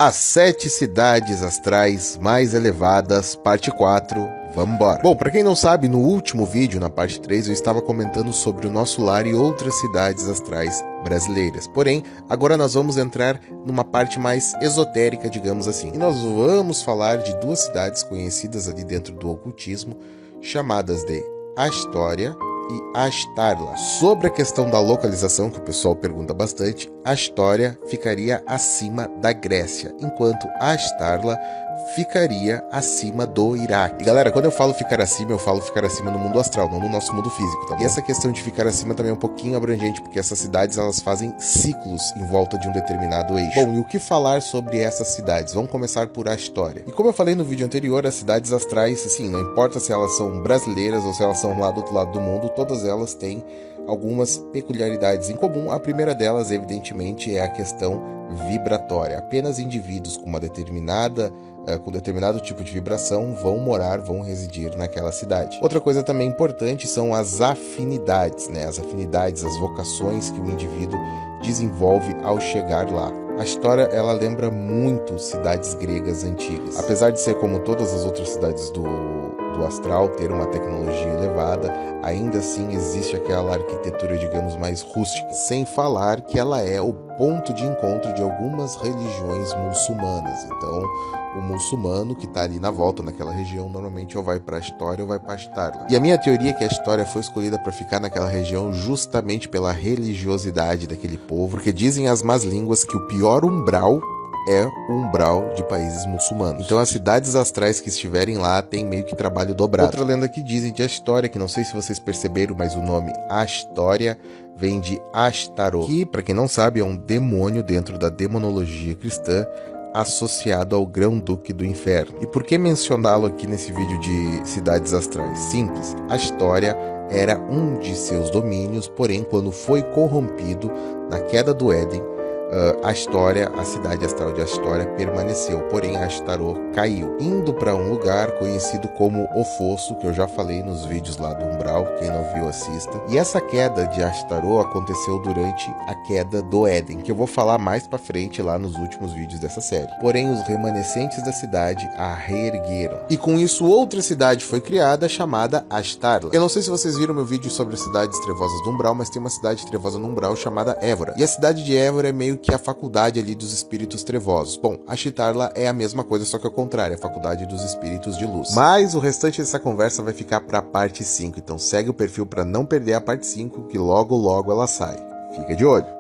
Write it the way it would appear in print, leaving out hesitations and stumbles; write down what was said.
As 7 cidades astrais mais elevadas, parte 4, vambora! Bom, pra quem não sabe, no último vídeo, na parte 3, eu estava comentando sobre o nosso lar e outras cidades astrais brasileiras. Porém, agora nós vamos entrar numa parte mais esotérica, digamos assim. E nós vamos falar de 2 cidades conhecidas ali dentro do ocultismo, chamadas de Astória e Ashtarla. Sobre a questão da localização, que o pessoal pergunta bastante, Astória ficaria acima da Grécia, enquanto Ashtarla ficaria acima do Iraque. E galera, quando eu falo ficar acima, eu falo ficar acima no mundo astral, não no nosso mundo físico, tá bom? E essa questão de ficar acima também é um pouquinho abrangente, porque essas cidades, elas fazem ciclos em volta de um determinado eixo. Bom, e o que falar sobre essas cidades? Vamos começar por Astória. E como eu falei no vídeo anterior, as cidades astrais, assim, não importa se elas são brasileiras ou se elas são lá do outro lado do mundo, todas elas têm algumas peculiaridades em comum. A primeira delas, evidentemente, é a questão vibratória. Apenas indivíduos com determinado tipo de vibração vão residir naquela cidade. Outra coisa também importante são as afinidades, né? As afinidades, as vocações que o indivíduo desenvolve ao chegar lá. A história, ela lembra muito cidades gregas antigas. Apesar de ser como todas as outras cidades do astral, ter uma tecnologia elevada, ainda assim existe aquela arquitetura, digamos, mais rústica. Sem falar que ela é o ponto de encontro de algumas religiões muçulmanas. Então, o muçulmano que está ali na volta, naquela região, normalmente ou vai para a Astória ou vai para Ashtarla. E a minha teoria é que a Astória foi escolhida para ficar naquela região justamente pela religiosidade daquele povo, porque dizem as más línguas que o pior umbral é o umbral de países muçulmanos. Então as cidades astrais que estiverem lá têm meio que trabalho dobrado. Outra lenda que dizem de Astória, que não sei se vocês perceberam, mas o nome Astória vem de Ashtaroth, que, para quem não sabe, é um demônio dentro da demonologia cristã, associado ao grão-duque do inferno. E por que mencioná-lo aqui nesse vídeo de cidades astrais? Simples. Astória era um de seus domínios, porém, quando foi corrompido na queda do Éden, a cidade astral de Astória permaneceu, porém Ashtaroth caiu, indo para um lugar conhecido como O Fosso, que eu já falei nos vídeos lá do Umbral, quem não viu assista. E essa queda de Ashtaroth aconteceu durante a queda do Éden, que eu vou falar mais para frente lá nos últimos vídeos dessa série. Porém, os remanescentes da cidade a reergueram. E com isso, outra cidade foi criada, chamada Ashtarla. Eu não sei se vocês viram meu vídeo sobre as cidades trevosas do Umbral, mas tem uma cidade trevosa no Umbral chamada Évora. E a cidade de Évora é meio que a faculdade ali dos espíritos trevosos. Bom, Ashtarla é a mesma coisa, só que ao contrário, a faculdade dos espíritos de luz. Mas o restante dessa conversa vai ficar para a parte 5, então segue o perfil para não perder a parte 5, que logo logo ela sai. Fica de olho!